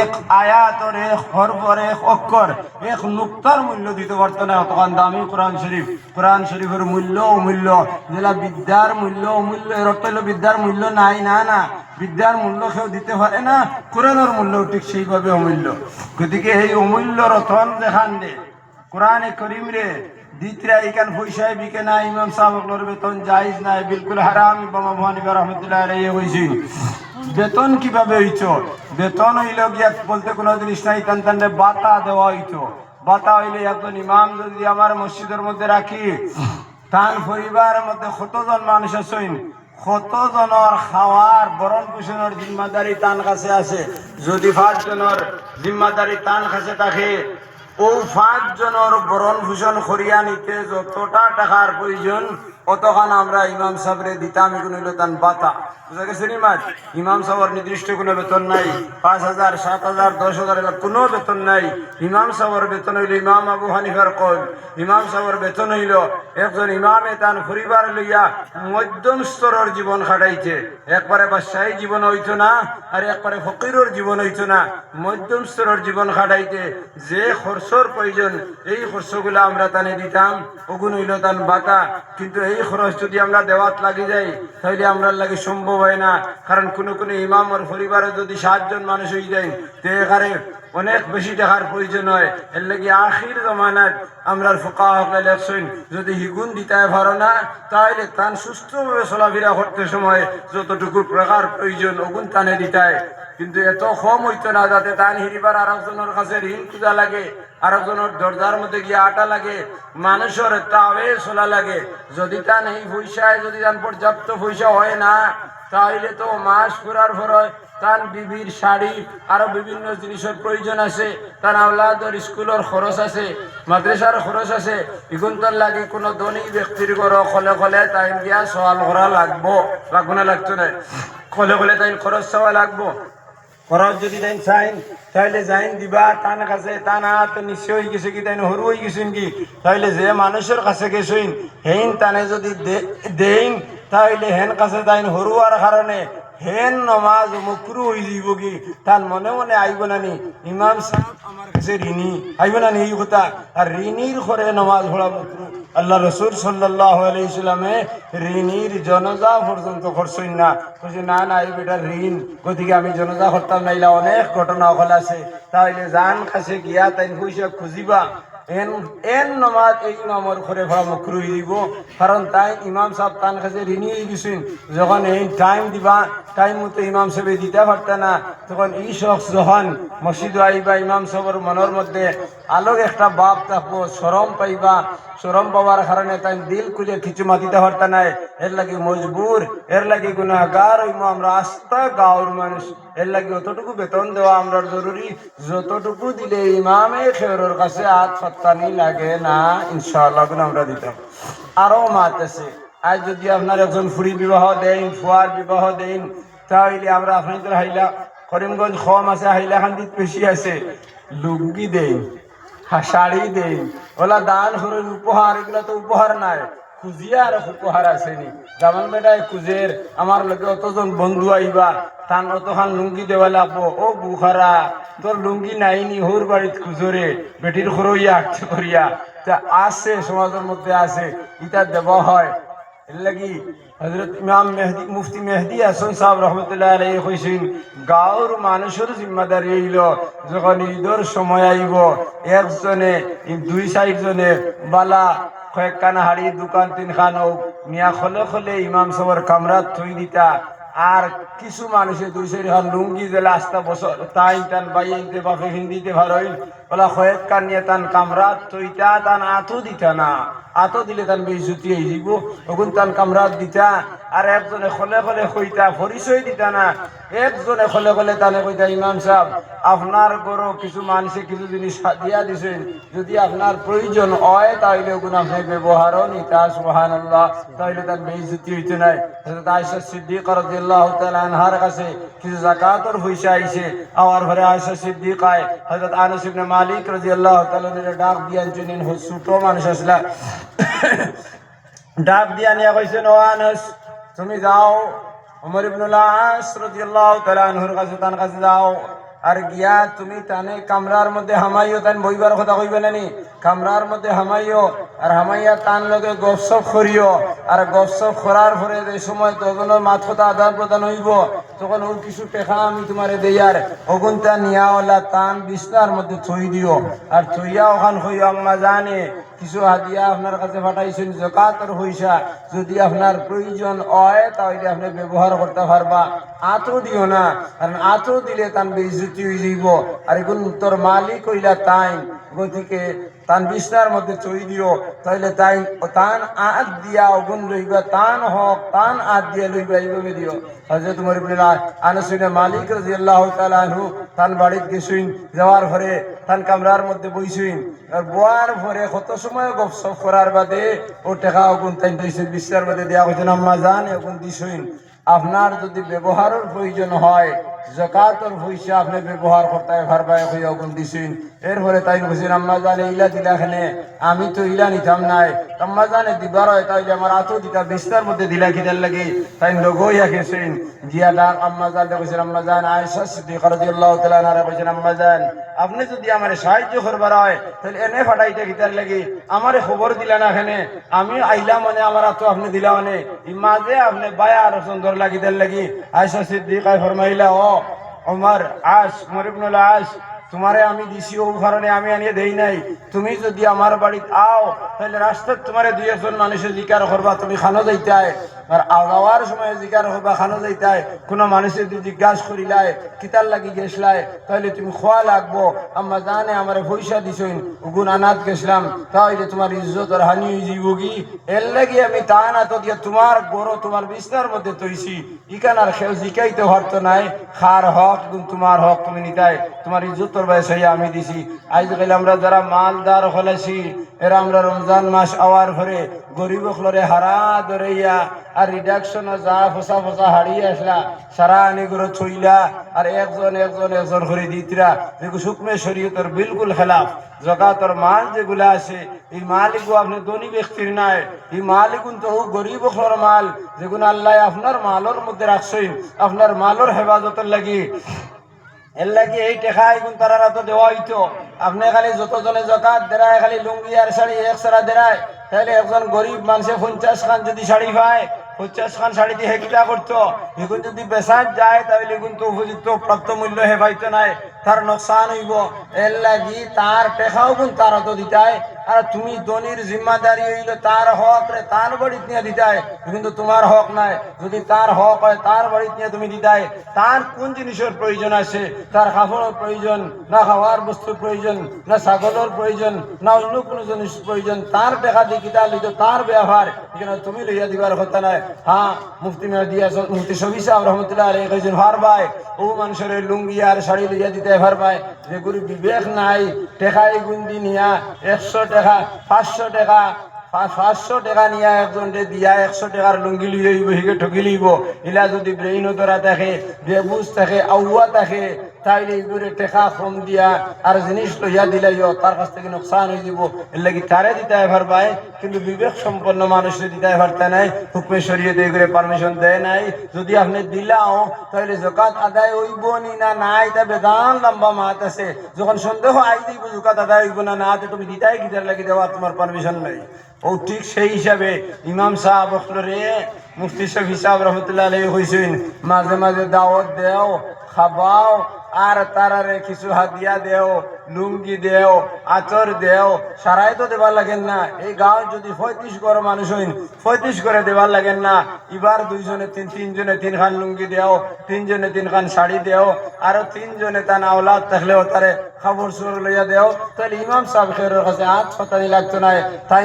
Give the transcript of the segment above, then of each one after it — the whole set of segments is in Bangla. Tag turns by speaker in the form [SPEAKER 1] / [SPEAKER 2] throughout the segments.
[SPEAKER 1] এক আয়াতর এক হরফর এক অক্ষর এক নুক্তার মূল্য দিতে পারতো না। তখন দামি কোরআন শরীফের মূল্য অমূল্য, যেটা বিদ্যার মূল্য অমূল্য, এর অর্থ হলো বিদ্যার মূল্য নাই, না বিদ্যার মূল্য কেউ দিতে পারে না, কোরআনের মূল্য ঠিক সেইভাবে অমূল্য। গতিকে এই অমূল্য রতন দেখান দে কোরআনে করিম রে দিতরা এখান পয়সায় বিকে না, ইমাম সাহেবের বেতন জায়েজ নাই, বিলকুল হারাম। ইমাম আবু হানিফা রাহমাতুল্লাহ আলাইহি কইছেন বেতন কিভাবে হইতো, বেতন হইল গিয়া বলতে কোনো জিনিস নাই, তান বাতা দেওয়া হইতো। বাতা হইলে একজন ইমাম যদি আমার মসজিদের মধ্যে রাখি, তার পরিবারের মধ্যে কতজন মানুষ আছেন, কতজনের খাওয়ার বরণ পোষণের জিম্মাদারি তান কাছে আছে। যদি 5 জনের জিম্মাদারি তান কাছে থাকে, ও 5 জনের বরণ পোষণ করিয়া নিতে যতটা টাকার প্রয়োজন অতখান আমরা ইমাম সাহেবরে দিতাম। এগুলো হইল তান বাতা। বুঝা গেছে নি মাছ? ইমাম সাহেবের নির্দিষ্ট কোনো বেতন নাই, 5,000 7,000 10,000 কোনো বেতন নাই। ইমাম সাহেবের বেতন হইল ইমাম আবু হানিফার কল, ইমাম সাহেবের বেতন হইল একজন ইমামে তান পরিবার লইয়া মধ্যম স্তরের জীবন খাটাইছে। একবারে বাদশাহী জীবন হইতো না, আর একবারে ফকিরের জীবন হইতো না, মধ্যম স্তরের জীবন খাটাইতে যে খরচর প্রয়োজন এই খরচগুলো আমরা তানে দিতাম, ওগুন হইল তান বাতা। কিন্তু এই খরচ যদি আমরা দেওয়াত লাগি যাই তাহলে আমরা লাগে সম্ভব হয় না। কারণ কোনো ইমামের পরিবারে যদি 7 জন মানুষ হয়ে যায় তো এখানে অনেক বেশি টাকার প্রয়োজন হয়। এর লাগে আখির জমানাত আমরা ফুকাহা লেখছেন যদি হিগুন দিতে পারো না তাহলে তান সুস্থভাবে চলাফেরা করতে সময় যতটুকু প্রকার প্রয়োজন ওগুন তানে দিতায়। কিন্তু এত কম হইতো না যাতে তান হিরিবার আরেকজনের কাছে ঋণ খুঁজা লাগে, আরেকজনের দরজার মধ্যে গিয়ে আটা লাগে, মানুষের তাওয়ে চলা লাগে। যদি তান এই পয়সায় যদি তান পর্যাপ্ত পয়সা হয় না তাহলে তো মাস পুরার পর তার বিবির শাড়ি আরো বিভিন্ন জিনিসের প্রয়োজন আছে, তার আওলাদের স্কুলের খরচ আছে, মাদ্রাসার খরচ আছে। এখন তার লাগে কোনো ধনী ব্যক্তির ঘর কলে তাই গিয়া সওয়াল করা লাগবো না লাগতো না, কলে তাই খরচ চাওয়া লাগবো। খরচ যদি তাই চাইন তাহলে যাইন দিবা তার কাছে, তা না তো নিশ্চয় হয়ে গেছে কি তাই সরু হয়ে গেছেন কি, তাহলে যে মানুষের কাছে গেছেন হেন তানে যদি দেন তাহলে হেন কাছে তাই সরুয়ার কারণে হেন নমাজ মুকরু হয়ে যাব কি, তার মনে মনে আইব না নি ইমাম সাহেব আমার কাছে ঋণী, আইব না নি এই কথা। আর ঋণীর ঘরে নমাজ পড়া মুকরু। আল্লাহ রসুল সাল্লাল্লাহু আলাইহি সাল্লামে ঋণীর জনাজা পর্যন্ত করছেন না, বলছে না এই বেটা ঋণ, গতিকে আমি জনাজা করতাম নাইলা। অনেক ঘটনা ওখানে আছে। তাহলে জান কাছে গিয়া তাই পয়সা খুঁজিবা এন নমাজ এই ইমামর ঘরে ভরা মুকরু হয়ে দিব। কারণ তাই ইমাম সাহেব তান কাছে ঋণী হয়ে গেছেন, যখন এই টাইম দিবা টাইম মতো ইমাম সাহেব দিতে পারত না, তখন এই শখস যখন মসজিদ আইবা ইমাম সাহেবের মনের মধ্যে আলোক একটা ভাব থাকবো, শরম পাইবা। শরম পাওয়ার কারণে তাই দিল খুলে কিছু মাতিতে পারত নাই। এর লাগে মজবুর, এর লাগে গুনাহগার হইমো আমরা আস্তা গাঁওর মানুষ। এর লাগে অতটুকু বেতন দেওয়া আমরা জরুরি যতটুকু দিলে ইমামে খেয়রের কাছে হাত ফাত্তানি লাগে না। ইনশাআল্লাহ আমরা দিতাম। আরো মাত আছে, আজ যদি আপনার একজন ফুরি বিবাহ দেন, ফুয়ার বিবাহ দেন, তাহলে আমরা আপনাদের হাইলা করিমগঞ্জ কম আছে, হাইলাকান্দিত বেশি আছে, লুঙ্গি দেন, শাড়ি দেন, ওলা দান করেন উপহার। এগুলা তো উপহার নাই, খুঁজিয়া আর উপহার আসেনি। যেমন বেটায় খুঁজের আমার লোকে অতজন বন্ধু আইবা তান অতখান লুঙ্গি দেওয়া লাগবো। ও বুখারা তোর লুঙ্গি নাইনি, হোর বাড়িত খুঁজরে বেটির খরইয়া আটছে করিয়া তা আছে, সমাজের মধ্যে আছে, ইটা দেওয়া হয়। এর লাগি হযরত ইমাম মেহদি মুফতি মেহদি হাসান সাহেব রহমতুল্লাহ আলাইহি কইছেন গাঁওর মানুষের জিম্মাদারি হইল যখন ঈদের সময় আইব একজনে 2-4 জনে বালা কয়েকখানা হাড়ির দোকান 3খান হোক মিয়া খলে ইমাম সাহেবের কামরাত থই দিতা। আর কিছু মানুষে 2-4 লুঙ্গি জেলা আস্তা বছর তাই টান বাইতে বাপে হিন্দিতে ভারই বলা কয়েকখান নিয়ে তান কামরাত থইতা, তান আতো দিতা না, আতো দিলে তান বেইজ্জতি হয়ে যাব, ওগুন তান কামরাত দিতা। আর একজনে খলে কইতা, পরিচয় দিতা না, একজনে খলে তানে কইতা ইমাম সাহেব আপনার গরো কিছু মানুষে কিছু জিনিস দিয়া দিছেন, যদি আপনার প্রয়োজন হয় তাহলে ওগুন আপনি ব্যবহারও নিতা। সুবহানাল্লাহ, তাহলে তার বেইজ্জতি হইতে নাই। হযরত আয়েশা সিদ্দিকা রাদিয়াল্লাহু তাআলা আনহার কাছে কিছু যাকাতের পয়সা আইছে, আমার ঘরে আয়েশা সিদ্দিকায় হযরত আনাস ইবনে মালিক রাদিয়াল্লাহু তাআলা এর ডাক দিয়ান জেনেন ছোট মানুষ আসলা ডাক দিয়া নিয়া কইছেন ও আনাস তুমি যাও ওমর ইবনুল আস রাদিয়াল্লাহু তাআলা আনহুর কাছে, তার কাছে যাও, আর গিয়া তুমি তানে কামরার মধ্যে হামাইও, তান বইবার কথা কইবে নানি, কামরার মধ্যে হামাইও, আর হামাইয়া তান লগে গপসপ করিও। আর গপসপ করার পরে যে সময় তখন মাত কথা আদান প্রদান হইব, তখন ওর কিছু টেকা আমি তোমারে দেয়ার অগুনটা নিয়া ওলা তান বিছনার মধ্যে থই দিও। আর থইয়া ওখান হইও আম্মা জানে কিছু হাদিয়া আপনার কাছে পাঠাইছেন যাকাতের পয়সা, যদি আপনার প্রয়োজন হয় তাহলে আপনি ব্যবহার করতে পারবা। আতো দিও না, কারণ আতো দিলে তান বেইজ্জতি হয়ে যাইব। আর এখন তোর মালিক হইলা তাই, গতিকে তান বিছনার মধ্যে চই দিও, তাইলে তাই তান আত দিয়া অগুন লইবা, তান হক তান আত দিয়া লইবা, এইভাবে দিও। হযরত ওমর ইবনে আনাস মালিক রাদিয়াল্লাহু তাআলা আনহু তান বাড়িত গেছুইন, যাওয়ার পরে তান কামরার মধ্যে বইছুইন। আর বোয়ার পরে কত সময় গপসপ করার বাদে ও টাকা অগুন তাই দিয়েছে বিছনার মধ্যে দেওয়া হয়েছে। আম্মা জান অগুন দিছুইন, আপনার যদি ব্যবহারের প্রয়োজন হয় যাকাতের পয়সা আপনি ব্যবহার করতে পারবাই, হইয়া অগুন দিছুইন। এরপরে তাই বলছেন আম্মা জানে ইলা দিলা খানে, আমি তো ইলা নিতাম নাই, আম্মা জানে দিবার হয় তাইলে আমার আতো দিতা বিছনার মধ্যে দিলা কিদার লাগে, তাই লগইয়া গেছেন। জিয়া ডাক আম্মা জান দেখছেন, আম্মা জান আয়েশা সিদ্দিকা রাদিয়াল্লাহু তাআলা আনহা বলছেন, আম্মা জান আপনি যদি আমার সাহায্য করবার হয় তাহলে এনে ফাটাইতে কিতার লাগে, আমারে খবর দিলা না খানে, আমি আইলাম মানে আমার আতো আপনি দিলা মানে মাঝে আপনি বায়া আর সুন্দর লাগিদার লাগি। আয়েশা সিদ্দিকা ফরমাইলা, ও ওমর ওমর ইবনুল আস, তোমারে আমি দিছি ও কারণে আমি আনিয়ে দেই নাই। তুমি যদি আমার বাড়িতে আও তাহলে রাস্তায় তোমারে দুই একজন মানুষের জিকার করবা, তুমি খানো যাইতাই, আর যাওয়ার সময় জিকার করবা খানো যাইতাই, কোনো মানুষের যদি জিজ্ঞাসা করিলাই কিতার লাগি গেছলাই তাহলে তুমি খোয়া লাগবো। আম্মা জানে আমার পয়সা দিছইন উগুন আনাত গেছিলাম, তাহলে তোমার ইজ্জত আর হানি হয়ে যাইব কি, এর লাগি আমি তা না তো দিয়ে তোমার গরো তোমার বিছনার মধ্যে তৈছি, ইকান আর কেউ জিকাইতে পারতো নাই, খার হক তোমার হক তুমি নিতাই, তোমার ইজ্জত আমি দিছি। আজকাল আমরা যারা মালদার হলেছি এরা আমরা রমজান মাস আওয়ার ঘরে গরিব হলরে হারা ধরাইয়া আর রিডাকশন যা ফসা ফসা হারিয়ে আসলা সারা আনিগুলো ছইলা আর একজন একজন একজন করে দিতরা, যেগুলো শুকমে শরীয়তের বিলকুল খেলাফ। যাকাতের মাল যেগুলা আছে এই মালিকও আপনি ধনী ব্যক্তির নাই, এই মালিকুন তো গরিব হলর মাল, যেগুলো আল্লাহ আপনার মালর মধ্যে রাখছেন আপনার মালর হেফাজতের লাগি। এর লাগে এই টেকা এগুন তারা তো দেওয়া হইতো, আপনি খালি যতজনে যাকাত দেয় খালি লুঙ্গি আর শাড়ি এক সারা দেয়, তাহলে একজন গরিব মানুষে 50 খান যদি শাড়ি পায় 50 খান শাড়ি দিয়ে হেকিটা করতো, এগুন যদি বেসাত যায় তাহলে এগুন তো উপযুক্ত প্রাপ্ত মূল্য হে পাইতো নাই, তার নোকসান হইব। এর লাগি তার টেকাও গুণ তার তো দিতাই, আর তুমি ধনির জিম্মাদারি হইল তার হক রে তার বাড়িতে নিয়ে দিতাই, কিন্তু তোমার হক নাই। যদি তার হক হয় তার বাড়িতে নিয়ে তুমি দিতাই, তার কোন জিনিসের প্রয়োজন আছে, তার কাপড়ের প্রয়োজন না খাওয়ার বস্তুর প্রয়োজন না ছাগলের প্রয়োজন না অন্য কোনো জিনিস প্রয়োজন, তার টাকা দিয়ে কিতা লইত তার ব্যবহার, এখানে তুমি লইয়া দিবার কথা নাই। হ্যাঁ মুফতি মুফতি শফি সাহেব রহমতুল্লাহ আলাইহি কইছেন ভার ভাই ও মানুষের লুঙ্গি আর শাড়ি লইয়া দিতে ভার ভাই, যেগুলি বিবেক নাই টেকাই গুন্দি নিয়া 100 টাকা 500 টাকা 500 টাকা নিয়ে একজন দিয়া 100 টাকার লুঙ্গি লিয়ে হিকে ঠকি লইব। ইলা যদি ব্রেইন ধরা থাকে বেবুজ থাকে আউয়া থাকে তাইলে এইগুলো টেকা কম দিয়া আর জিনিস লইয়া দিলাইও তার কাছ থেকে নোকসান হয়ে যাব। এর লাগি তারে দিতে পারবাই, কিন্তু বিবেক সম্পন্ন মানুষের দিতে পারতে নাই, হুকমে শরীয়তে এগুলো পারমিশন দেয় নাই। যদি আপনি দিলাও তাহলে যাকাত আদায় হইব নি না নাই তা বেদান লম্বা মাত আছে, যখন সন্দেহ আই দিব যাকাত আদায় হইব না না তুমি দিতাই গিটার লাগি দেওয়া তোমার পারমিশন নাই। ও ঠিক সেই হিসাবে ইমাম সাহেব রে মুফতি শফি সাহেব রহমতুল্লাহ আলাইহি কইছেন মাঝে মাঝে দাওয়াত দেও খাবাও আর তারারে কিছু হাদিয়া দেও লুঙ্গি দেও আচর দেও, সারাই তো দেবার লাগেন না। এই গাঁও যদি 35 ঘর মানুষ হইন 35 করে দেবার লাগেন না, এবার 2 জনে 3 জনে 3 খান লুঙ্গি দেও 3 জনে 3 খান শাড়ি দেও আরো 3 জনে তান আওলাদ থাকলেও তারে খাবার সুর লইয়া দেও, তাহলে ইমাম সাহেবের কাছে হাত ফতানি লাগতো না। তাই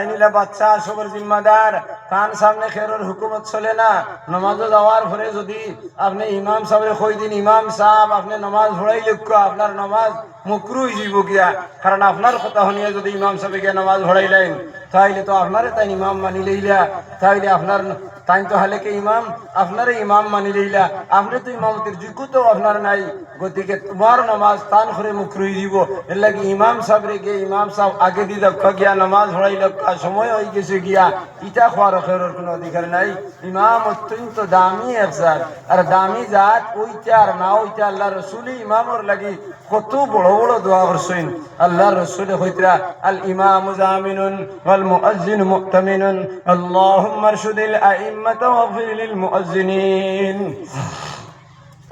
[SPEAKER 1] নিলে বাদশাহ সবর জিম্মাদার, তার সামনে খেরোর হুকুমত চলে না। নমাজে যাওয়ার পরে যদি আপনি ইমাম সাহেবের কই দিন ইমাম সাহেব আপনি নমাজ পড়াই লক্ষ্য আপনার নমাজ মুকরু হয়ে যাব গিয়া, কারণ আপনার কথা শুনিয়ে যদি ইমাম সাহেবকে নমাজ পড়াইলেন তাইলে তো আপনারে তাই ইমাম মানি লইলা, তাইলে আপনার তাই তো হালেকে ইমাম আপনারে ইমাম মানি লইলা আপনি তো ইমামতির যোগ্য তো আপনার নাই গতিকে তোমার নামাজ তান করে মুখরুই দিব এর লাগে ইমাম সাহেব রেগে ইমাম সাহেব আগে দি দক্ষ গিয়া নামাজ পড়াই লক্কা সময় হয়ে গেছে গিয়া ইটা খোয়ার খেরোর কোনো অধিকার নাই ইমাম অত্যন্ত দামি একসার আর দামি জাত ওইটা আর না ওইটা আল্লাহ রসুলি ইমামর লাগি কত বড় বড় দোয়া করছেন আল্লাহ রসুল হইতরা আল ইমাম জামিনুন ওয়াল মুআজ্জিন মুতামিনুন আল্লাহুম্মা আরশুদিল আইম্মাতা ওয়াগফির লিল মুআজ্জিনিন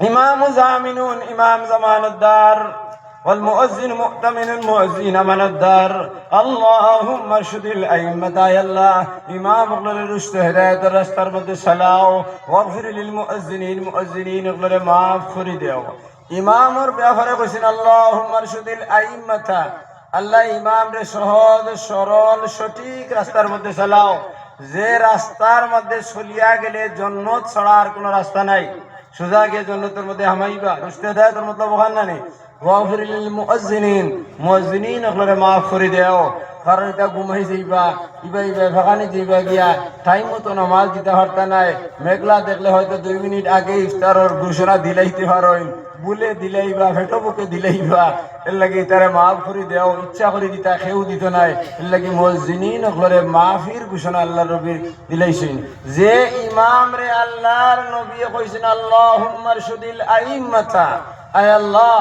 [SPEAKER 1] ইমাম জামিনুন ইমাম জামানতদার والمؤذن مؤتمن المؤذن من الدار اللهم ارشد الأئمة يا الله إمام اغلل الرشد هداية الرستر بد سلاو واغفر للمؤذنين المؤذنين اغلل معاف خرديو إمام ربيافر قسن اللهم ارشد الأئمة الله إمام রে সহজ সরল সঠিক রাস্তার মধ্যে চালাও যে রাস্তার মধ্যে চলিয়া গেলে জান্নাত ছাড়া আর কোনো রাস্তা নাই সোজা গিয়ে জান্নাতের মধ্যে হামাইবা রুশদ হেদায়েতের মতলব ওখান না নেই ওয়াগফির লিল মুআজ্জিনিন মুআজ্জিনিন ওগুলোরে মাফ করে দাও কারণ এটা ঘুমাই যাইবা ইবা ইবা ফাঁকানি যাইবা গিয়া টাইম মতো নামাজ দিতে পারতা নাই মেঘলা দেখলে হয়তো 2 মিনিট আগে ইফতারের ঘোষণা দিলাইতে পারোই বুলে দিলাইবা ফেটো বুকে দিলাইবা এর লাগি তারে মাফ করে দাও ইচ্ছা করে দিতা কেউ দিত নাই এর লাগি মুআজ্জিনিন ওগুলোরে মাফির ঘোষণা আল্লাহর নবী দিলাইছেন যে ইমাম রে আল্লাহর নবী কইছেন আল্লাহুম্মা আরশুদিল আইম্মাতা আয় আল্লাহ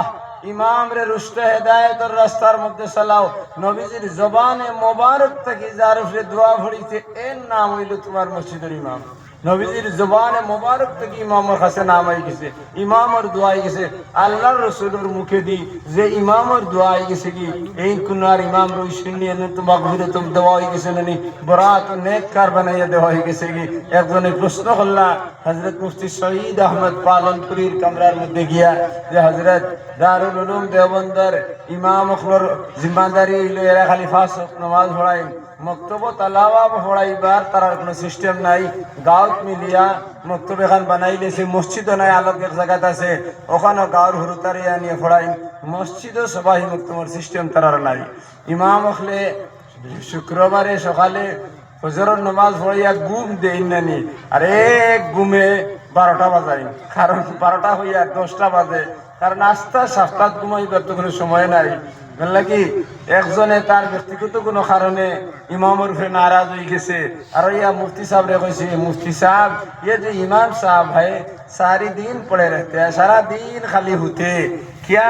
[SPEAKER 1] ইমাম রে রুশদ হেদায়েতের রাস্তার মধ্যে চালাও নবীজির জবানে মোবারক থেকে যার উপরে দোয়া পড়িছে এর নাম হইল তোমার মসজিদের ইমাম নবীজির জবানে মোবারক থেকে ইমামের কাছে নাম হয়ে গেছে ইমামের দোয়া হয়ে গেছে আল্লাহর রসুলের মুখে দি যে ইমামের দোয়া হয়ে গেছে কি এই কুনার ইমাম রইসিন নিয়ে তোমাকে ঘুরে তুমি দেওয়া হয়ে গেছে নানি বরাত নেককার বানাইয়া দেওয়া হয়ে গেছে কি একজনে প্রশ্ন করলা হযরত মুফতি শহীদ আহমদ পালনপুরীর কামরার মধ্যে গিয়া যে হযরত দারুল উলুম দেওবন্দর ইমাম অখলর জিম্মাদারি হইল এরা খালি ফাঁস নামাজ পড়াই মক্তব তালাওয়া পড়াইবার তার কোনো সিস্টেম নাই গাঁৱত মিলিয়া মক্তব এখান বানাইলেছে মসজিদও নাই আলোক এক জায়গাত আছে ওখানে গাঁৱৰ হুরুতারি আনিয়ে পড়াই মসজিদও সবাই মক্তবর সিস্টেম তার নাই ইমাম হলে শুক্রবারে সকালে ফজরের নামাজ পড়িয়া ঘুম দেই নানি আর এক ঘুমে 12টা বাজাই কারণ 12টা হইয়া 10টা বাজে কারণ আস্তা সাতটাত ঘুমাইবার তো কোনো সময় নাই কি একজনে তার ব্যক্তিগত কোনো কারণে ইমামের উপরে নারাজ হয়ে গেছে আর ইয়া মুফতি সাহেব রে কইছে মুফতি সাহেব ये जो इमाम साहब है सारी दिन पड़े रहते हैं सारा दिन खाली होते क्या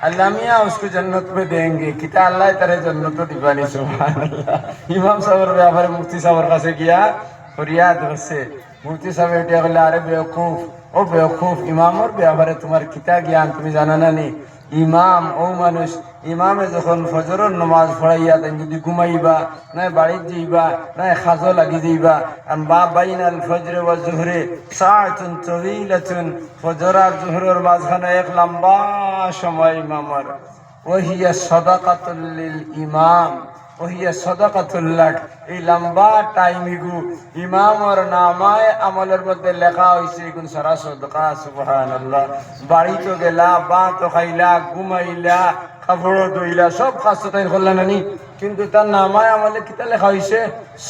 [SPEAKER 1] अल्लाह मियाँ उसको जन्नत में देंगे किता अल्लाह तेरे जन्नत दिवानी सुभान अल्लाह इमाम साहब व्यापार मुफ्ती साहब কাছে গিয়া ফরিয়াদ হচ্ছে মুফতি সাহেব এটা বলে আরে বেওকুফ ও বেওকুফ ইমামের ব্যাপারে তোমার কিতা জ্ঞান তুমি জানা না নি ইমাম ও মানুষ ইমামে যখন ফজরের নামাজ পড়াইয়া তাই যদি ঘুমাইবা নাই বাড়ির যাইবা নাই খাজো লাগি যাইবা আর বা বাইনাল ফজরে ওয়া জোহরে সাআতুন তাওয়িলাতুন ফজর আর জোহরের মাঝখানে এক লম্বা সময় ইমামের ওহিয়া সাদাকাতুল লিল ইমাম ওহিয়া সাদাকাতুল লাক এই লম্বা টাইমিগু ইমামের নামায় আমলের মধ্যে লেখা হইছে কোন সারা সাদাকা সুবহানাল্লাহ বাড়িতে গেলা বা তো খাইলা ঘুমাইলা কাপড় ধুইলা সব কাজ তো তাই করলেন নানি কিন্তু তার নামায় আমলে কিতা লেখা হইছে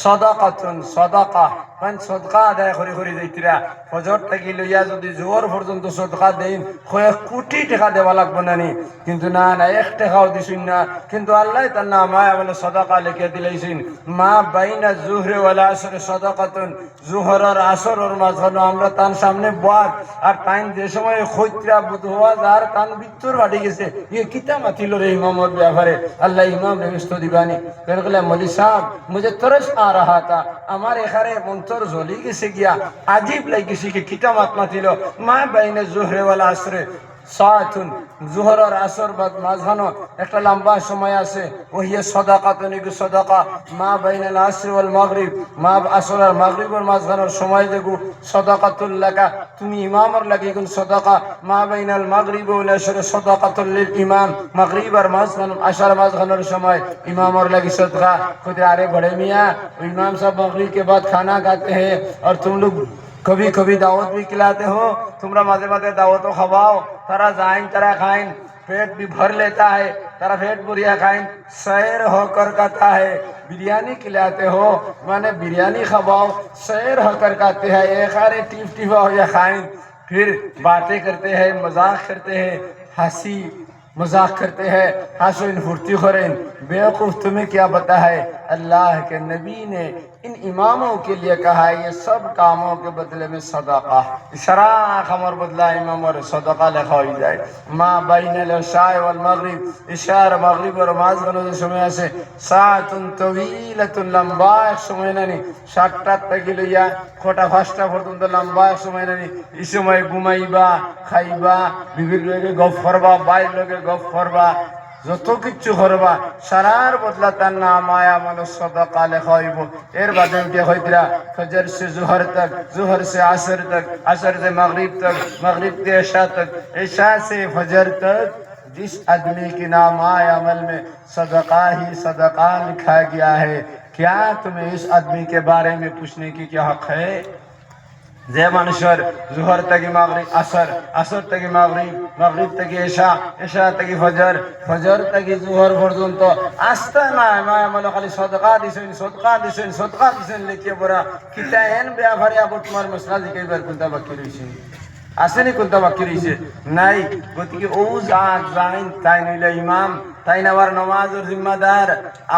[SPEAKER 1] সাদাকাতুন সাদাকা মানে সদকা আদায় করে করে যাইতিরা ফজর থেকে লইয়া যদি জোর পর্যন্ত সদকা দেন কয়েক কোটি টাকা দেওয়া লাগবে নানি কিন্তু না না 1 টাকাও দিছেন না কিন্তু আল্লাহ তার নামায় আমলে সদকা লিখে দিলাইছেন মা বাইনা জুহরে ওয়াল আসর সাদাকাতুন জুহর আর আসরের মাঝখানে আমরা তার সামনে বাদ আর টাইম যে সময় খৈত্রা বুধওয়া যার তান বিত্তর বাড়ি গেছে ये किता মাতিল রে ইমামের ব্যাপারে আল্লাহ ইমাম রে বিস্ত দিবানি বলে মৌলভী সাহেব मुझे तरस आ रहा था हमारे खरे मंतर জ্বলি গেছে গিয়া আজীব লাগিছে কি কিতা মাত মাতিল মা বাইনা জুহরে ওয়াল আসর সাআতুন জোহর আর আসর বাদ মাঝখানে একটা লম্বা সময় আছে ওহিয়া সাদাকাতুন ইগু সাদাকা মা বাইনাল আসর ওয়াল মাগরিব মা আসর আর মাগরিবের মাঝখানের সময় দেখো সাদাকাতুল লাকা তুমি ইমামের লাগি কোন সাদাকা মা বাইনাল মাগরিব ওয়াল আসর সাদাকাতুল লিল ইমাম মাগরিব আর মাঝখান আসর মাঝখানের সময় ইমামের লাগি সাদকা खुद अरे बड़े मियां इमाम साहब मगरिब के बाद खाना खाते हैं और तुम लोग कभी कभी दावत भी खिलाते हो तुमरा माঝে মাঝে दावत खावाओ तारा जाइन तारा खाइन पेट भी भर लेता है, तारा पेट बुरिया खाएं, सैर होकर कहता है बिरयानी खिलाते हो, माने बिरयानी खवाओ, सैर होकर कहते हैं एक आरे टिफ टिफा हो या खाएं, फिर बातें करते हैं, मजाक करते हैं, हंसी मजाक करते हैं, हंसो फुर्ती करें। बेवकूफ़ तुम्हें क्या पता है, अल्लाह के नबी ने इन इमामों के लिए कहा है ये सब कामों के बदले में सदका, इशरा खमर बदला इमाम और सदका लिखा हो जाए। माँ बैन इशाए वल मगरिब, इशार मगरिब और नमाज के समय से सातुन तवीलतुन लंबा एक समय नहीं, 7টা থেকে লইয়া কোটা 5টা পর্যন্ত লম্বা এক সময় নেই। এই সময় ঘুমাইবা, খাইবা, বিভিন্ন লোকে গপ করবা, বাইর লোকে গপ করবা, যত কিচ্ছু করবা, সারার বদলা তার নাম আয়া মানে সদকা লেখা হইব। এর বাদে উঠে হইতরা ফজর से जोहर तक, जोहर से असर तक, असर से मगरिब तक, मगरिब से इशा तक, इशा से फजर तक जिस आदमी के नाम आए अमल में सदका ही सदका लिखा गया है, क्या तुम्हें इस आदमी के बारे में पूछने की क्या हक है? যে মানুষের জোহর থেকে মাগরিব, আসর, আসর থেকে মাগরিব, মাগরিব থেকে এশা, এশা থেকে ফজর, ফজর থেকে জোহর পর্যন্ত আস্তে না মানে খালি সদকা দিছেন, সদকা দিছেন, সদকা দিছেন লিখে পড়া কিতা এন ব্যাপারে আবার তোমার মশলা জিকাইবার কোনটা বাকি রয়েছে আসেনি, কোনটা বাকি রয়েছে নাই। গতিকে ও যাইন তাই নিলে ইমাম, তাই না আমার নমাজের জিম্মাদার,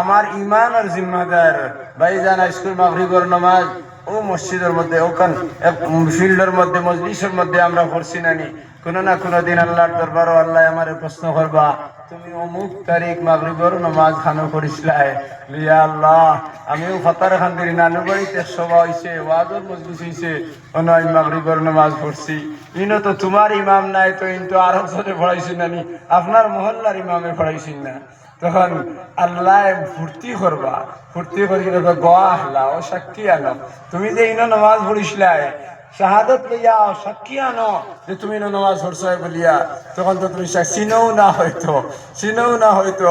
[SPEAKER 1] আমার ইমানের জিম্মাদার। ভাই জানা স্কুল মাগরিবের নমাজ ও মসজিদের মধ্যে, ওখান ফিল্ডের মধ্যে, মজলিসের মধ্যে আমরা পড়ছি নানি, কোনো না কোনো দিন আল্লাহর দরবারও আল্লাহ আমার প্রশ্ন করবা তুমি অমুক তারিখ মাগরিবের নমাজ খানো করিসলাই, লিয়া আল্লাহ আমিও ফাতার খান দিই নানু বাড়িতে সভা হয়েছে, ওয়াজের মজলিস হয়েছে, অনয় মাগরিবের নমাজ পড়ছি, ইনো তো তোমার ইমাম নাই, তো ইন তো আরো জনে পড়াইছি নানি, আপনার মহল্লার ইমামে পড়াইছেন না। তখন আল্লাহ ফুর্তি করবা, ফুর্তি করি গোয়া হলা ও সাক্ষী আনো, তুমি যে ইনো নমাজ পড়িসলাই, শাহাদত লইয়া সাক্ষী আনো যে তুমি ইনো নমাজ পড়ছাই বলিয়া, তখন তো তুমি চিনও না হয়তো, চিনও না হয়তো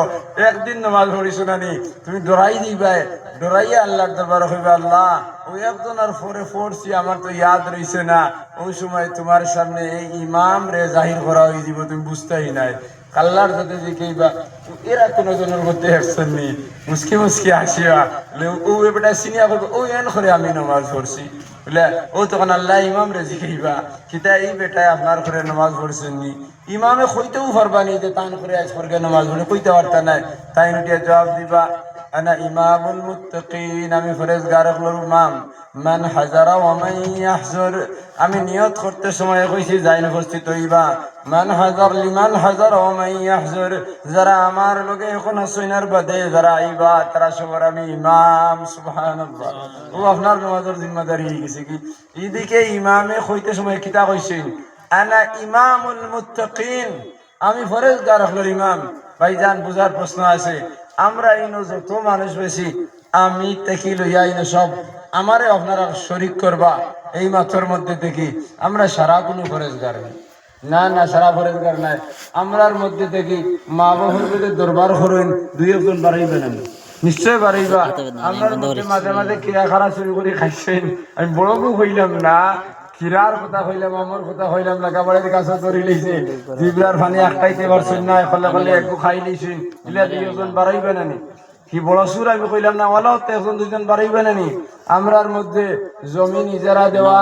[SPEAKER 1] একদিন নমাজ পড়িছো নানি, তুমি ডরাই দিবাই, ডরাইয়া আল্লাহর দরবার হইবা আল্লাহ ওই একজনের পরে পড়ছি আমার তো ইয়াদ রইছে না, ওই সময় তোমার সামনে এই ইমাম রে জাহির করা হয়ে যাব, তুমি বুঝতেই নাই। কাল্লার সাথে জিকেইবা এরা কোনো জনের মধ্যে একশন নেই, মুসকি মুসকি আসিয়া ও বেটা সিনিয়া করবে, ও এন করে আমি নমাজ পড়ছি বলে, ও তখন আল্লাহ ইমাম রে জিকেইবা কিতা এই বেটায় আপনার করে নমাজ পড়ছেন নি, ইমামে কইতেও পারবা নি যে তান করে আজ করে নমাজ পড়ে, কইতে পারতা নাই, তাই উঠিয়া জবাব দিবা আনা ইমামুল মুত্তাকিন, আমি ফরেজগার হলোর ইমাম, মান হাজারা ওয়া মান ইয়াহজুর, আমি নিয়ত করতে সময় কইছি যাই উপস্থিত হইবা, মান হাজার লিমান হাজার ওয়া মান ইয়াহজুর, যারা আমার লগে এখন আসইনার বাদে যারা আইবা তারা সবার আমি ইমাম, সুবহানাল্লাহ। ও আপনার নামাজের জিম্মাদারি হয়ে গেছে কি, এদিকে ইমামে কইতে সময় কিতা কইছেন আনা ইমামুল মুত্তাকিন, আমি ফরেজগার হলোর ইমাম। ভাইজান বুঝার প্রশ্ন আছে, আমরা ইনো যত মানুষ বেশি আমি দেখি লইয়া ইনো সব আমারে আপনারা শরিক করবা এই মাথর মধ্যে দেখি, আমরা সারা কোনো ফরেজগার না, না সারা ফরেজগার নাই, আমরার মধ্যে দেখি মা বাবার দরবার করুন দুই একজন বাড়াইবেন, নিশ্চয় বাড়াইবা। আমরা মাঝে মাঝে কিরা খারা চুরি করে খাইছেন, আমি বড় বউ হইলাম না, কিরার কথা হইলাম, আমার কথা হইলাম, লেখাপড়ার কাছে ধরি লইছে, জিবরার পানি একটাইতে পারছেন না, ফলে ফলে একটু খাই লইছেন, ইলা দুই একজন বাড়াইবে না নি, কি বড় সুর আমি কইলাম না, ওলাও তো একজন দুইজন বাড়াইবে না নি। আমরার মধ্যে জমি ইজারা দেওয়া,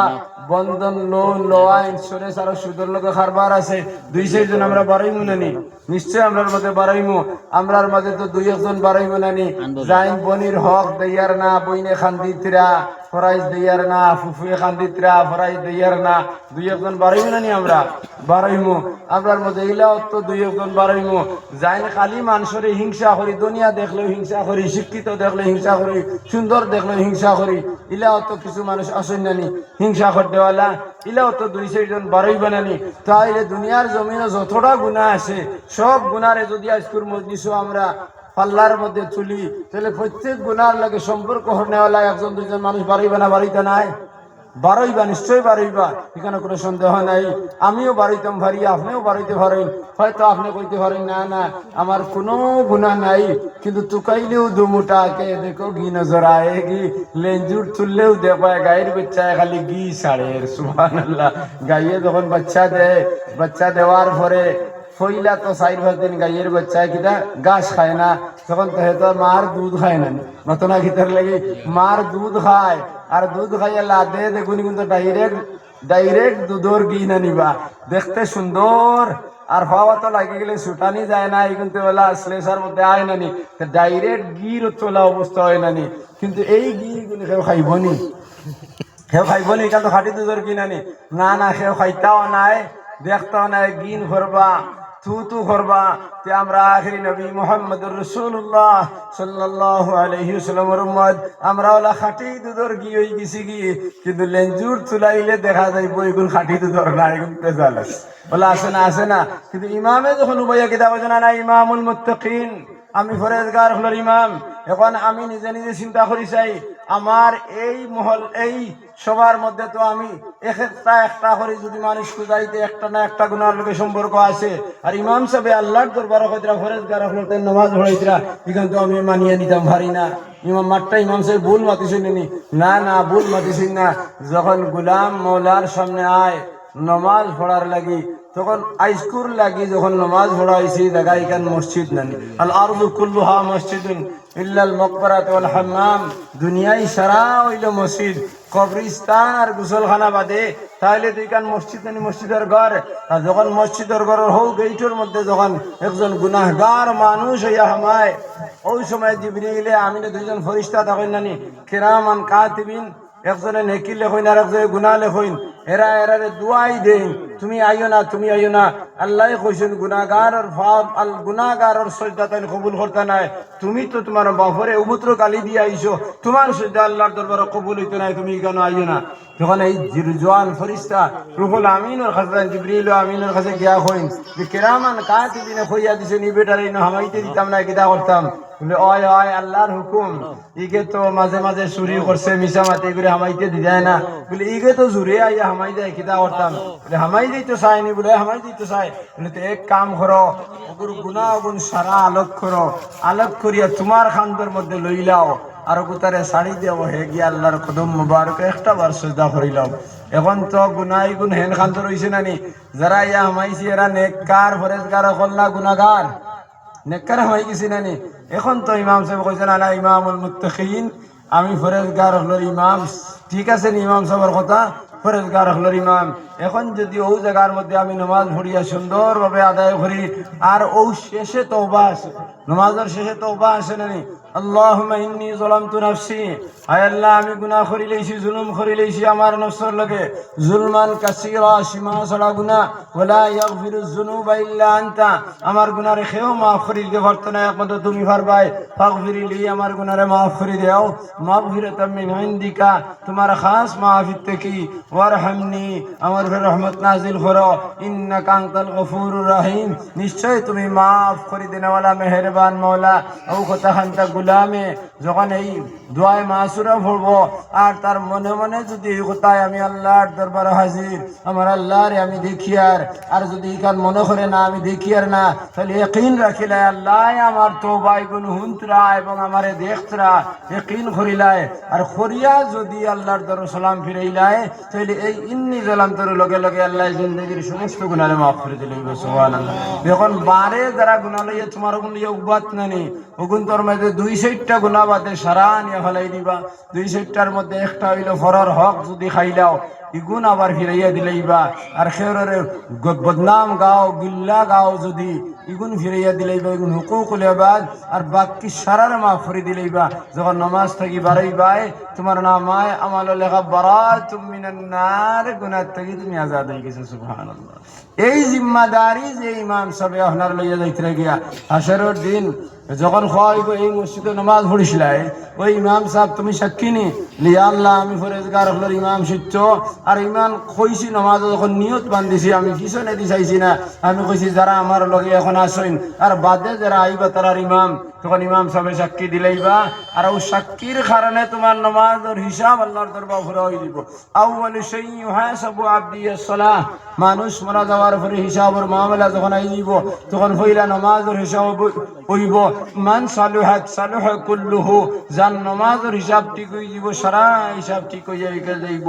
[SPEAKER 1] বন্ধন লোন লওয়া, ইন্স্যুরেন্স আর সুদের লোক কারবার আছে, 2-4 জন আমরা বাড়াইমু না নি, নিশ্চয় আমরার মধ্যে বাড়াইমু, আমরার মাঝে তো 2-1 বাড়াইমু না নি, জাইন বনির হক দেয়ার না, বইনে খান্দিতরা ফরাইজ দেয়ার না, ফুফুয়ে খান্দিতরা ফরাইজ দেয়ার না, 2-1 বাড়াইমু না নি, আমরা বাড়াইমু, আমরার মধ্যে ইলাও তো 2-1 বাড়াইমু, জাইন খালি মানুষের হিংসা করি, দুনিয়া দেখলেও হিংসা করি, শিক্ষিত দেখলে হিংসা করি, সুন্দর দেখলেও হিংসা করি, ইলাও তো কিছু মানুষ আসেন নানি হিংসা করতেওয়ালা, ইলাও তো 2-4 জন বাড়াই বানানি। তাইলে দুনিয়ার জমিনে যতটা গুণা আছে সব গুণারে যদি আজকুর মজলিসও আমরা পাল্লার মধ্যে তুলি, তাহলে প্রত্যেক গুণার লাগে সম্পর্ক হওয়ালা 1-2 মানুষ বাড়াইবা না, বাড়িতে নাই, বাড়াইবা, নিশ্চয় বাড়াইবা, এখানে কোনো সন্দেহ নাই। আমিও বাড়াইতাম ভারি, আপনিও বাড়াইতে পারেন, হয়তো আপনি কইতে পারেন না না আমার কোনো গুণা নাই, কিন্তু তুকাইলেও দুমুটাকে দেখো ঘি নজর আয়ে গি, লেঞ্জুর তুললেও দেখো গায়ের বাচ্চায় খালি ঘি ছাড়ে, সুবহানাল্লাহ। গাইয়ে যখন বাচ্চা দেয়, বাচ্চা দেওয়ার পরে ফইলা তো 4-5 দিন গাইয়ের বাচ্চায় কিটা ঘাস খায় না, তখন তো হেতো মার দুধ খায় না, নতনা কিতার লাগি মার দুধ খায়, আর দুধ খাইয়া লাদে দেখুনি কিন্তু ডাইরেক্ট দুধর ঘি না নিবা, দেখতে সুন্দর আর হওয়া তো লাগে গেলে ছুটানি যায় না, কিন্তু ওলা শ্লেষার মধ্যে আয় নানি, ডাইরেক্ট গির তোলা অবস্থা হয় নানি। কিন্তু এই ঘি গুলি কেউ খাইবনি, কেউ খাইবনি, কিন্তু খাটি দুধর কি নানি, না না কেউ খাইতাও নাই, দেখতাও নাই, গিন করবা তু করবা। তে আমরা আখিরি নবী মুহাম্মদুর রাসূলুল্লাহ সাল্লাল্লাহু আলাইহি ওয়াসাল্লামের উম্মত, আমরা ওলা খাঁটি দুধর ঘি হই গেছি কি, কিন্তু লেঞ্জুর তুলাইলে দেখা যাইব এগুলো খাঁটি দুধর না, এগুলো পেজাল ওলা আছে না। কিন্তু ইমামে যখন উবাইয়া কিতাব জানা না, ইমামুল মুত্তাকিন, আমি ফরেজগার হলোর ইমাম। এখন আমি নিজে নিজে চিন্তা করি চাই, আমার এই মহল এই সবার মধ্যে তো আমি একটা করে যদি মানুষ খুঁজাইতে একটা না একটা গুনার লোকে সম্পর্ক আছে, আর ইমাম সাহেব আল্লাহর দরবার হইতরা ফরেজগার হলতে নামাজ পড়াইতরা, এখান তো আমি মানিয়ে নিতাম পারি না। ইমাম মাঠটা ইমাম সাহেব ভুল মাতিছেন না ভুল মাতিছেন না। যখন গুলাম মৌলার সামনে আয় নমাজ পড়ার লাগি, তখন আইস্কুর লাগি যখন নমাজ পড়া হয়েছি দেখা এখান মসজিদ নানি, আল আরদু কুল্লুহা মসজিদুন ইল্লাল মাকবারাত ওয়াল হাম্মাম, দুনিয়ায় সারা হইল মসজিদ, কবরিস্তান আর গোসলখানা বাদে, তাহলে তো এখান মসজিদ নানি, মসজিদের ঘর। আর যখন মসজিদের ঘরের হৌ গেইটের মধ্যে যখন একজন গুনাহগার মানুষ হইয়া হামায়, ওই সময় জিবরিলে আমিনে দুইজন ফেরেশতা থাকেন নানি, কিরামান কাতিবিন, একজনে নেকি লেখইন আর একজনে গুনাহ লেখইন, এরারে দুয়াই দেন, তুমি আইও না। আল্লাহ কইছেন গুনাহগারের ফাপ আল গুনাহগারের সজদা তাই কবুল করতে নাই, তুমি তো তোমার বাপরে উবুত্র গালি দিয়ে আইছো, তোমার সজদা আল্লাহর দরবারে কবুল হইতে নাই, তুমি কেন আইও না? যখন এই জিরজান ফেরেশতা রুহুল আমিনের কাছে, জিবরিল আমিনের কাছে গিয়া কইন যে কিরামান কাতিবিনে কইয়া দিছেন, ই বেটারে ইনো হামাইতে দিতাম না, কিদা করতাম? বলে ওই আল্লাহর হুকুম, ইগে তো মাঝে মাঝে চুরি করছে, মিছা মাতি করে হামাইতে দি যায় না, বলে ইগে তো জুড়ে আইয়া হামাই দেয়, কিতা করতাম? বলে হামাই দিতে চাইনি, বলে হামাই দিতে চাই। বলে তো এক কাম করো, ওগুর গুনাহ গুণ সারা আলোক করো, আলোক করিয়া তোমার খান্দর মধ্যে লইলাও, আর তারে শাড়ি দেব, হে গিয়া আল্লাহর কদম মুবারক একটা বার সজদা করিলাম। এখন তো গুনাই গুণ হেন খান্ত রইছে নানি, যারা ইয়া হামাইছি এরা নেককার ফরেজগার হল না গুনাহগার, নেককার হামাই গেছি নানি। এখন তো ইমাম সাহেব কইছেন আনা ইমামুল মুত্তাকিন, আমি ফরেজগার হলোর ইমাম, ঠিক আছে ইমাম সাহেবের কথা, ফরেজগার হলোর ইমাম। এখন যদি ও জায়গার মধ্যে আমি নামাজ পড়িয়া সুন্দরভাবে আদায় করি, আর ও শেষে তওবা আছে, নামাজের শেষে তওবা আছে নানি, আল্লাহুম্মা ইন্নী যালামতু নাফসি, আয় আল্লাহ আমি গুনাহ করি লইছি, জুলুম করি লইছি আমার নফসের লগে, জুলমান কাসীরা, সীমা ছাড়া গুনাহ, ওয়ালা ইয়াগফিরুয যুনুবা ইল্লা আনতা, আমার গুনাহরে কেউ মাফ করি দিতে পারতো না, একমাত্র তুমি পারবাই, ফাগফিরলি, আমার গুনাহরে মাফ করে দাও, মাগফিরাতাম মিন ইনদিকা, তোমার খাস মাফিত থেকে, ওয়ারহামনি, আমার উপর রহমত নাজিল করো, ইন্নাকা আনতাল গফুরুর রহিম, নিশ্চয় তুমি মাফ করে দেনেওয়ালা মেহেরবান মওলা। ও কথা খানটা গুলামে যখন এই দোয়ায় মাসুরা পড়বো, আর তার মনে মনে যদি এই কথায় আমি আল্লাহর দরবারে হাজির, আমার আল্লাহরে আমি দেখি, আর যদি এখান মনে করে না আমি দেখি আর না, তাহলে ইয়াকিন রাখিলাই আল্লাহ আমার তওবাই গুণ হুন্তরা এবং আমারে দেখতরা, ইয়াকিন করিলাই, আর করিয়া যদি আল্লাহর দরবারে সালাম ফিরাইলাই, তাহলে এই ইন্নী জালামতুর লগে লগে আল্লাহ জিন্দেগীর সমস্ত গুনাহে মাফ করে দিলেন। সুবহানাল্লাহ। এখন বারে যারা গুনাহ লইয়া তোমার গুণ লইয়া উবাত নানি, ওগুন তোর মধ্যে 260টা গুনাহ বাদে সারা নিয়ে ফেলাই দিবা, 260টার মধ্যে একটা হইল ফরর হক যদি খাইলাও, ইগুন আবার ফিরাইয়া দিলাইবা, আর খেররে বদনাম গাও গিল্লা গাও যদি ইগুন ফিরাইয়া দিলাইবা, ইগুন হুকুকুল ইবাদ, আর বাকি সারার মাফ করে দিলাইবা। যখন নামাজ থাকি বাড়াইবাই, তোমার নামায় আমাল লেখা বারাতুম মিনান নার, গুনাহ থেকে তুমি আজাদ হয়ে গেছো। সুবহানাল্লাহ। এই জিম্মাদারি যে ইমাম সাহেব আপনার লইয়া যাইতে গিয়া হাসরের দিন যখন খাওয়াইব, এই মসজিদে নামাজ পড়িছিলাই, ওই ইমাম সাহেব তুমি সাক্ষী নি লিয়া আল্লাহ আমি ফরেজগার হলোর ইমাম শিখছ, আর ইমান কইছি নামাজ যখন নিয়ত বান্ধিছি, আমি পিছনে দি চাইছি না, আমি কইছি যারা আমার লগে এখন আসেন আর বাদে যারা আইবা তারার ইমাম, তখন ইমাম সাহেব সাক্ষী দিলেইবা আর ও সাক্ষীর কারণে তোমার নামাজের হিসাব আল্লাহর দরবার ঘুরে হয়ে দিব। আউয়ালু শাইইন ইউহাসাবু আবদি as-সালাহ, মানুষ মারা যাওয়ার পরে হিসাবের মামলা যখন আইব তখন হইলা নামাজের হিসাব হইব। মান সালুহাত সালুহা কুল্লুহু, যার নামাজের হিসাব ঠিক হয়ে যাব সারা হিসাব ঠিক হয়ে যাইব।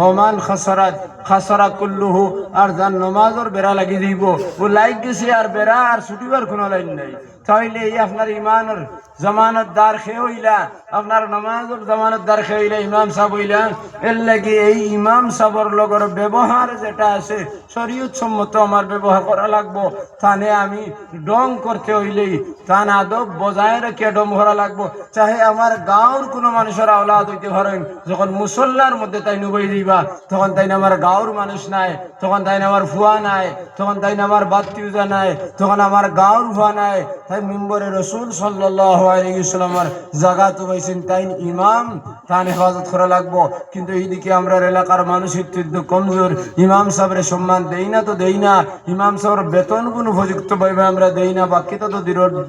[SPEAKER 1] ওমান খাসারাত খাসারা কুল্লুহু, আর যার নামাজের বেড়া লাগি দিব ও লাইক গেছে আর বেড়া আর ছুটিবার কোনো লাইন নাই। তাহলে এই আপনার ইমানের জামানতদার খেয়ে হইলা, আপনার নামাজের জামানতদার খেয়ে হইলা ইমাম সাহেব হইলা। এর লাগে এই ইমাম সাহেবের লগর ব্যবহার যেটা আছে শরীয়ত সম্মত আমার ব্যবহার করা লাগবো। তানে আমি ডং করতে হইলেই তান আদব বজায় রেখে ডং করা লাগবো। চাহে আমার গাঁওর কোনো মানুষের আওলাদ হইতে পারেন, যখন মুসল্লার মধ্যে তাই নুবই দিবা তখন তাই আমার গাঁওর মানুষ নাই, তখন তাই আমার ফুয়া নাই, তখন তাই আমার বাত্তিউজা নাই, তখন আমার গাঁওর ফুয়া নাই। তাই মিম্বরে রসুল সাল্লাল্লাহু আলাইহি ওয়াসাল্লামের জায়গা তো পাইছেন, তাই ইমাম তান হেফাজত করা লাগবো। কিন্তু এইদিকে আমরা এলাকার মানুষ অত্যন্ত কমজোর, ইমাম সাহেবের সম্মান দেই না তো দেই না, ইমাম সাহেবের বেতন কোন উপযুক্ত ভাবে আমরা দেই না, বাকি তো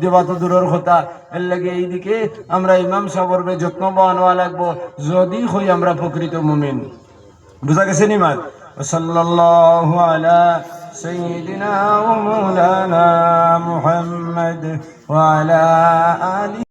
[SPEAKER 1] দেওয়া তো দূরের কথা। এর লাগে এইদিকে আমরা ইমাম সাহেবের যত্নবান হওয়া লাগবো যদি হই আমরা প্রকৃত মুমিন। বুঝা গেছে নি মাত? সাল্লাল্লাহু আলা সাইয়্যিদিনা ওয়া মাওলানা মুহাম্মদ ওয়া আলা আলি